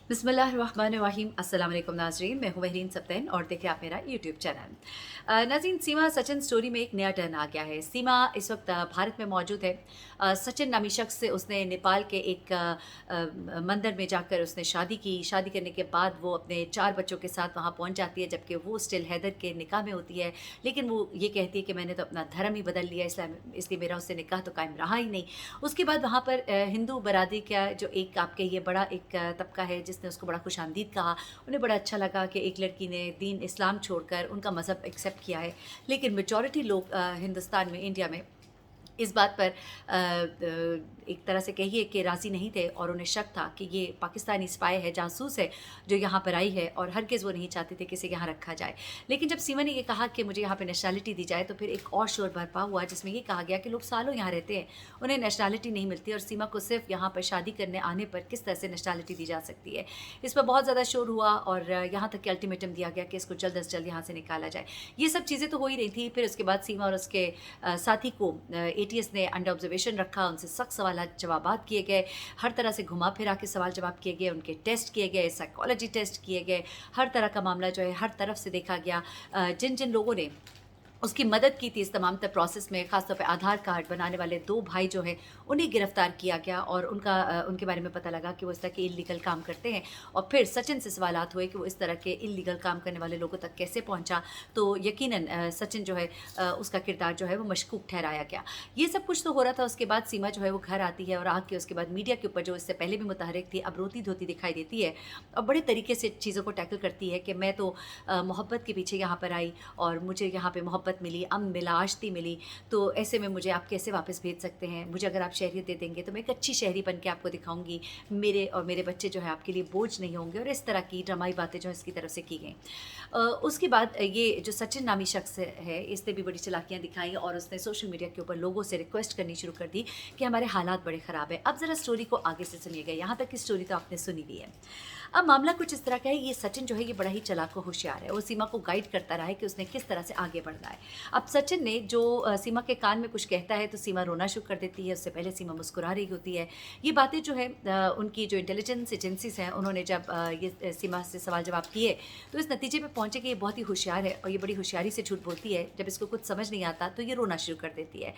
बिस्मिल्लाहिर्रहमानिर्रहीम। अस्सलाम वालेकुम नाज़रीन, मैं हूँ महरीन सब्तैन और देखिए आप मेरा यूट्यूब चैनल। नाज़रीन, सीमा सचिन स्टोरी में एक नया टर्न आ गया है। सीमा इस वक्त भारत में मौजूद है। सचिन नामी शख्स से उसने नेपाल के एक मंदिर में जाकर उसने शादी की। शादी करने के बाद वो अपने 4 बच्चों के साथ वहाँ पहुँच जाती है, जबकि वो स्टिल हैदर के निकाह में होती है। लेकिन वो ये कहती है कि मैंने तो अपना धर्म ही बदल लिया, इसलिए मेरा उससे निकाह तो कायम रहा ही नहीं। उसके बाद वहाँ पर हिंदू बरादरी का जो एक आप कहिए बड़ा एक तबका है जिसने उसको बड़ा खुशामदीद कहा। उन्हें बड़ा अच्छा लगा कि एक लड़की ने दीन इस्लाम छोड़कर उनका मज़हब एक्सेप्ट किया है। लेकिन मेजॉरिटी लोग हिंदुस्तान में, इंडिया में इस बात पर एक तरह से कहिए कि राज़ी नहीं थे और उन्हें शक था कि ये पाकिस्तानी स्पाई है, जासूस है जो यहाँ पर आई है, और हरगिज़ वो नहीं चाहते थे कि इसे यहाँ रखा जाए। लेकिन जब सीमा ने ये कहा कि मुझे यहाँ पे नेशनैलिटी दी जाए, तो फिर एक और शोर बरपा हुआ जिसमें ये कहा गया कि लोग सालों यहाँ रहते हैं, उन्हें नेशनैलिटी नहीं मिलती, और सीमा को सिर्फ यहाँ पर शादी करने आने पर किस तरह से नेशनैलिटी दी जा सकती है। इस पर बहुत ज़्यादा शोर हुआ और यहाँ तक कि अल्टीमेटम दिया गया कि इसको जल्द अज जल्द यहाँ से निकाला जाए। ये सब चीज़ें तो हो ही रही थी। फिर उसके बाद सीमा और उसके साथी को एटीएस ने अंडर ऑब्जर्वेशन रखा, उनसे सख्त सवाल जवाबात किए गए, हर तरह से घुमा फिरा के सवाल जवाब किए गए, उनके टेस्ट किए गए, साइकोलॉजी टेस्ट किए गए, हर तरह का मामला जो है हर तरफ से देखा गया। जिन जिन लोगों ने उसकी मदद की थी इस तमाम तर प्रोसेस में, ख़ासतौर पे आधार कार्ड बनाने वाले 2 भाई जो हैं, उन्हें गिरफ़्तार किया गया और उनके बारे में पता लगा कि वो इस तरह के इल्लीगल काम करते हैं। और फिर सचिन से सवालात हुए कि वो इस तरह के इल्लीगल काम करने वाले लोगों तक कैसे पहुंचा। तो यकीनन सचिन जो है उसका किरदार जो है वो मशकूक ठहराया गया। ये सब कुछ तो हो रहा था। उसके बाद सीमा जो है वो घर आती है और आके उसके बाद मीडिया के ऊपर जो इससे पहले भी मुतहरिक थी, अब रोती-धोती दिखाई देती है और बड़े तरीके से चीज़ों को टैकल करती है कि मैं तो मोहब्बत के पीछे यहाँ पर आई और मुझे यहाँ पे मोहब्बत मिली, अमन मिला, आश्ती मिली, तो ऐसे में मुझे आप कैसे वापस भेज सकते हैं? मुझे अगर आप शहरियत दे देंगे तो मैं एक अच्छी शहरी बन के आपको दिखाऊँगी। मेरे और मेरे बच्चे जो है आपके लिए बोझ नहीं होंगे, और इस तरह की ड्रामाई बातें जो है इसकी तरफ से की गई। उसके बाद ये जो सचिन नामी शख्स है, इसने भी बड़ी चालाकियाँ दिखाई और उसने सोशल मीडिया के ऊपर लोगों से रिक्वेस्ट करनी शुरू कर दी कि हमारे हालात बड़े ख़राब हैं। अब ज़रा स्टोरी को आगे से सुनिएगा। यहाँ तक की स्टोरी तो आपने सुनी दी है। अब मामला कुछ इस तरह का है। ये सचिन जो है ये बड़ा ही चालाक और होशियार है। वो सीमा को गाइड करता रहा है कि उसने किस तरह से आगे बढ़ना है। अब सचिन ने जो सीमा के कान में कुछ कहता है तो सीमा रोना शुरू कर देती है। उससे पहले सीमा मुस्कुरा रही होती है। ये बातें जो है उनकी जो इंटेलिजेंस एजेंसीज हैं, उन्होंने जब ये सीमा से सवाल जवाब किए तो इस नतीजे पे पहुंचे कि ये बहुत ही होशियार है और ये बड़ी होशियारी से झूठ बोलती है। जब इसको कुछ समझ नहीं आता तो ये रोना शुरू कर देती है।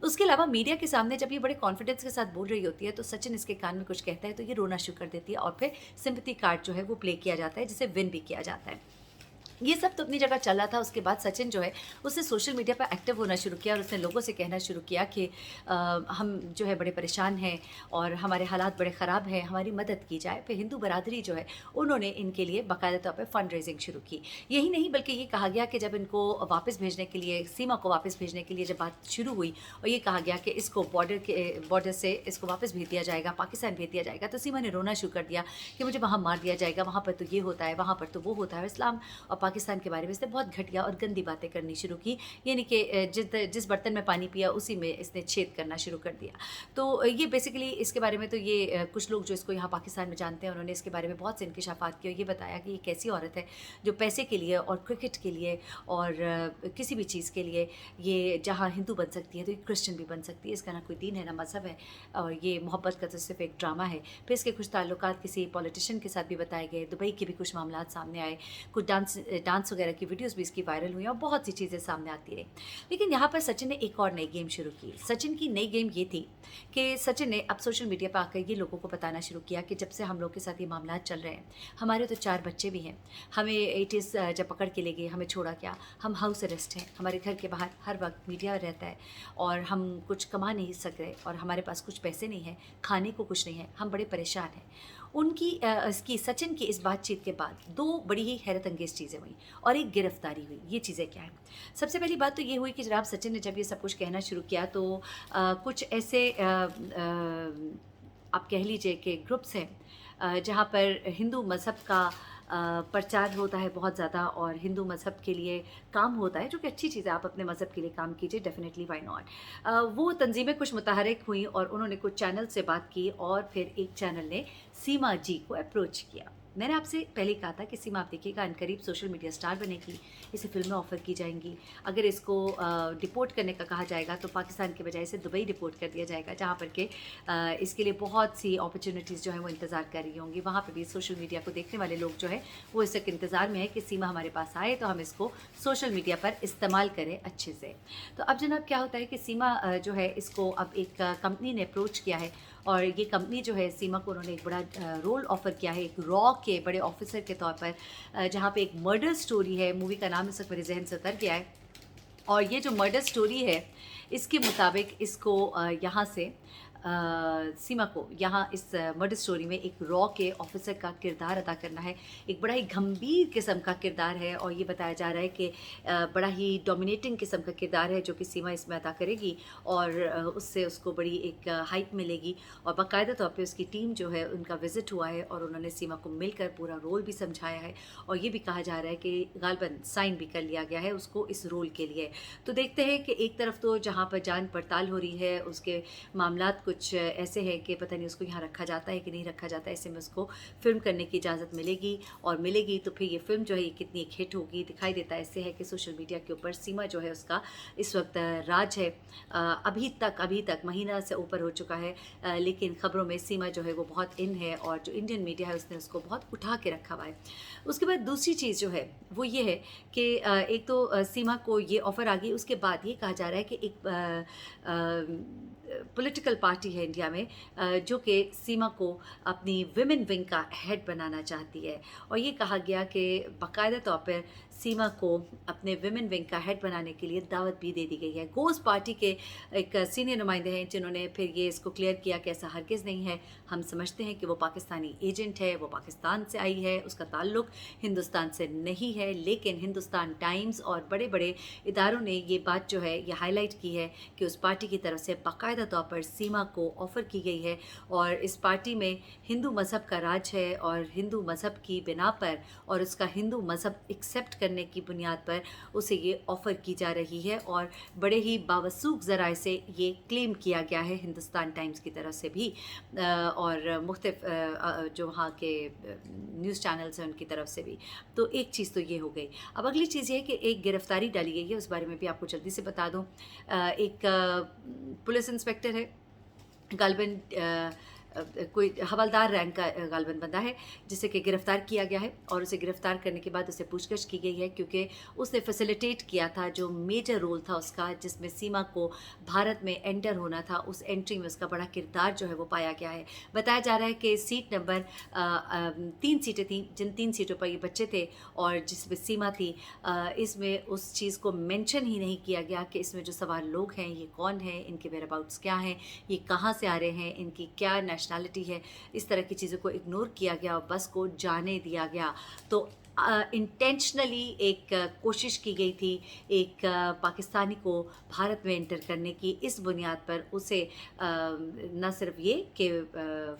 उसके अलावा मीडिया के सामने जब ये बड़े कॉन्फिडेंस के साथ बोल रही होती है तो सचिन इसके कान में कुछ कहता है तो ये रोना शुरू कर देती है, और फिर सिंपैथी कार्ड जो है वो प्ले किया जाता है, जिसे विन भी किया जाता है। ये सब तो अपनी जगह चल रहा था। उसके बाद सचिन जो है उसने सोशल मीडिया पर एक्टिव होना शुरू किया और उसने लोगों से कहना शुरू किया कि हम जो है बड़े परेशान हैं और हमारे हालात बड़े ख़राब हैं, हमारी मदद की जाए। फिर हिंदू बरादरी जो है उन्होंने इनके लिए बाकायदा तौर पर फ़ंड रेजिंग शुरू की। यही नहीं बल्कि ये कहा गया कि जब इनको वापस भेजने के लिए, सीमा को वापस भेजने के लिए जब बात शुरू हुई और ये कहा गया कि इसको बॉर्डर से इसको वापस भेज दिया जाएगा, पाकिस्तान भेज दिया जाएगा, तो सीमा ने रोना शुरू कर दिया कि मुझे वहाँ मार दिया जाएगा, वहाँ पर तो ये होता है, वहाँ पर तो वो होता है। इस्लाम और पाकिस्तान के बारे में इसने बहुत घटिया और गंदी बातें करनी शुरू की, यानी कि जिस बर्तन में पानी पिया उसी में इसने छेद करना शुरू कर दिया। तो ये बेसिकली इसके बारे में तो ये कुछ लोग जो इसको यहाँ पाकिस्तान में जानते हैं उन्होंने इसके बारे में बहुत से इंकशाफात किए और ये बताया कि ये कैसी औरत है जो पैसे के लिए और क्रिकेट के लिए और किसी भी चीज़ के लिए ये जहाँ हिंदू बन सकती है तो ये क्रिश्चियन भी बन सकती है। इसका ना कोई दीन है ना मज़हब है, और ये मोहब्बत का तो सिर्फ एक ड्रामा है। फिर इसके कुछ ताल्लुकात किसी पॉलिटिशियन के साथ भी बताए गए, दुबई के भी कुछ मामला सामने आए, कुछ डांस वगैरह की वीडियोस भी इसकी वायरल हुई और बहुत सी चीज़ें सामने आती रही। लेकिन यहाँ पर सचिन ने एक और नई गेम शुरू की। सचिन की नई गेम ये थी कि सचिन ने अब सोशल मीडिया पर आकर ये लोगों को बताना शुरू किया कि जब से हम लोग के साथ ये मामला चल रहे हैं, हमारे तो 4 बच्चे भी हैं, हमें एटीएस जब पकड़ के ले गए, हमें छोड़ा क्या, हम हाउस अरेस्ट हैं, हमारे घर के बाहर हर वक्त मीडिया रहता है और हम कुछ कमा नहीं सक रहे और हमारे पास कुछ पैसे नहीं हैं, खाने को कुछ नहीं है, हम बड़े परेशान हैं। इसकी सचिन की इस बातचीत के बाद 2 बड़ी ही हैरत अंगेज़ चीज़ें हुई और एक गिरफ्तारी हुई। ये चीज़ें क्या हैं? सबसे पहली बात तो ये हुई कि जनाब सचिन ने जब ये सब कुछ कहना शुरू किया तो कुछ ऐसे आप कह लीजिए कि ग्रुप्स हैं जहाँ पर हिंदू मज़हब का प्रचार होता है बहुत ज़्यादा और हिंदू मज़हब के लिए काम होता है, जो कि अच्छी चीज़ है। आप अपने मज़हब के लिए काम कीजिए, डेफिनेटली व्हाई नॉट। वो तंजीमें कुछ मुतहरिक हुई और उन्होंने कुछ चैनल से बात की और फिर एक चैनल ने सीमा जी को अप्रोच किया। मैंने आपसे पहले कहा था कि सीमा आप देखिएगा अनकरीब सोशल मीडिया स्टार बनेगी, इसे फ़िल्में ऑफ़र की जाएँगी। अगर इसको डिपोर्ट करने का कहा जाएगा तो पाकिस्तान के बजाय इसे दुबई डिपोर्ट कर दिया जाएगा, जहाँ पर के इसके लिए बहुत सी अपॉर्च्युनिटीज़ जो हैं वो इंतज़ार कर रही होंगी। वहाँ पे भी सोशल मीडिया को देखने वाले लोग जो है वो इस वक्त इंतज़ार में है कि सीमा हमारे पास आए तो हम इसको सोशल मीडिया पर इस्तेमाल करें अच्छे से। तो अब जनाब क्या होता है कि सीमा जो है इसको अब एक कंपनी ने अप्रोच किया है और ये कंपनी जो है सीमा को उन्होंने एक बड़ा रोल ऑफ़र किया है एक रॉ के बड़े ऑफिसर के तौर पर, जहाँ पे एक मर्डर स्टोरी है। मूवी का नाम इस वक्त मेरे जहन से उतर गया है और ये जो मर्डर स्टोरी है इसके मुताबिक इसको यहाँ से सीमा को यहाँ इस मर्डर स्टोरी में एक रॉ के ऑफिसर का किरदार अदा करना है। एक बड़ा ही गंभीर किस्म का किरदार है और ये बताया जा रहा है कि बड़ा ही डोमिनेटिंग किस्म का किरदार है जो कि सीमा इसमें अदा करेगी और उससे उसको बड़ी एक हाइप मिलेगी। और बाकायदा तौर पे उसकी टीम जो है उनका विज़िट हुआ है और उन्होंने सीमा को मिलकर पूरा रोल भी समझाया है और ये भी कहा जा रहा है कि गालबन साइन भी कर लिया गया है उसको इस रोल के लिए। तो देखते हैं कि एक तरफ तो जहाँ पर जान पड़ताल हो रही है उसके मामलात कुछ ऐसे हैं कि पता नहीं उसको यहाँ रखा जाता है कि नहीं रखा जाता है, ऐसे में उसको फ़िल्म करने की इजाज़त मिलेगी और मिलेगी तो फिर ये फ़िल्म जो है ये कितनी एक हिट होगी। दिखाई देता ऐसे है कि सोशल मीडिया के ऊपर सीमा जो है उसका इस वक्त राज है। अभी तक महीना से ऊपर हो चुका है, लेकिन ख़बरों में सीमा जो है वो बहुत इन है और जो इंडियन मीडिया है उसने उसको बहुत उठा के रखा हुआ है। उसके बाद दूसरी चीज़ जो है वो ये है कि एक तो सीमा को ये ऑफ़र आ गई, उसके बाद ये कहा जा रहा है कि एक पॉलिटिकल पार्टी है इंडिया में जो कि सीमा को अपनी विमेन विंग का हेड बनाना चाहती है और ये कहा गया कि बाकायदा तौर पर सीमा को अपने विमेन विंग का हेड बनाने के लिए दावत भी दे दी गई है। गोज़ पार्टी के एक सीनियर नुमाइंदे हैं जिन्होंने फिर ये इसको क्लियर किया कि ऐसा हरगिज़ नहीं है। हम समझते हैं कि वो पाकिस्तानी एजेंट है, वो पाकिस्तान से आई है, उसका ताल्लुक़ हिंदुस्तान से नहीं है। लेकिन हिंदुस्तान टाइम्स और बड़े बड़े इदारों ने ये बात जो है ये हाईलाइट की है कि उस पार्टी की तरफ से बाकायदा तौर पर सीमा को ऑफ़र की गई है और इस पार्टी में हिंदू मज़हब का राज है और हिंदू मज़हब की बिना पर और उसका हिंदू मज़हब एक्सेप्ट करने की बुनियाद पर उसे ये ऑफ़र की जा रही है और बड़े ही बावसूख ज़राए से ये क्लेम किया गया है हिंदुस्तान टाइम्स की तरफ से भी और मुख्तलिफ जो वहाँ के न्यूज़ चैनल्स हैं उनकी तरफ से भी। तो एक चीज़ तो ये हो गई। अब अगली चीज़ ये है कि एक गिरफ़्तारी डाली गई है, उस बारे में भी आपको जल्दी से बता दूँ। एक पुलिस इंस्पेक्टर है, गालिबन कोई हवलदार रैंक का गालिबन बंदा है जिसे कि गिरफ़्तार किया गया है और उसे गिरफ़्तार करने के बाद उसे पूछताछ की गई है क्योंकि उसने फैसिलिटेट किया था जो मेजर रोल था उसका जिसमें सीमा को भारत में एंटर होना था, उस एंट्री में उसका बड़ा किरदार जो है वो पाया गया है। बताया जा रहा है कि सीट नंबर 3 सीटें थीं, जिन 3 सीटों पर ये बच्चे थे और जिसमें सीमा थी, इसमें उस चीज़ को मेंशन ही नहीं किया गया कि इसमें जो सवार लोग हैं ये कौन हैं, इनके वेयरअबाउट्स क्या हैं, ये कहाँ से आ रहे हैं, इनकी क्या नेशनैलिटी है। इस तरह की चीज़ों को इग्नोर किया गया और बस को जाने दिया गया। तो इंटेंशनली एक कोशिश की गई थी एक पाकिस्तानी को भारत में एंटर करने की, इस बुनियाद पर उसे न सिर्फ ये कि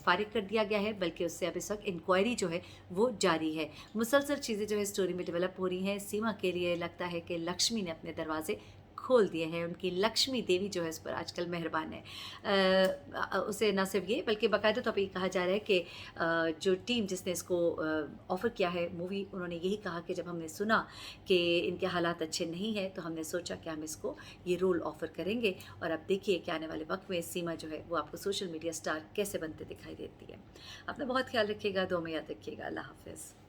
फ़ारिग कर दिया गया है बल्कि उससे अब इस वक्त इंक्वायरी जो है वो जारी है। मुसलसल चीज़ें जो है स्टोरी में डेवलप हो रही हैं। सीमा के लिए लगता है कि लक्ष्मी ने अपने दरवाज़े खोल दिए हैं, उनकी लक्ष्मी देवी जो है इस पर आजकल मेहरबान है। उसे न सिर्फ ये बल्कि बाकायदा तौर पे ये कहा जा रहा है कि जो टीम जिसने इसको ऑफ़र किया है मूवी, उन्होंने यही कहा कि जब हमने सुना कि इनके हालात अच्छे नहीं हैं तो हमने सोचा कि हम इसको ये रोल ऑफ़र करेंगे। और अब देखिए कि आने वाले वक्त में सीमा जो है वो आपको सोशल मीडिया स्टार कैसे बनते दिखाई देती है। अपना बहुत ख्याल रखिएगा, दुआ में याद रखिएगा। अल्लाह हाफ़िज़।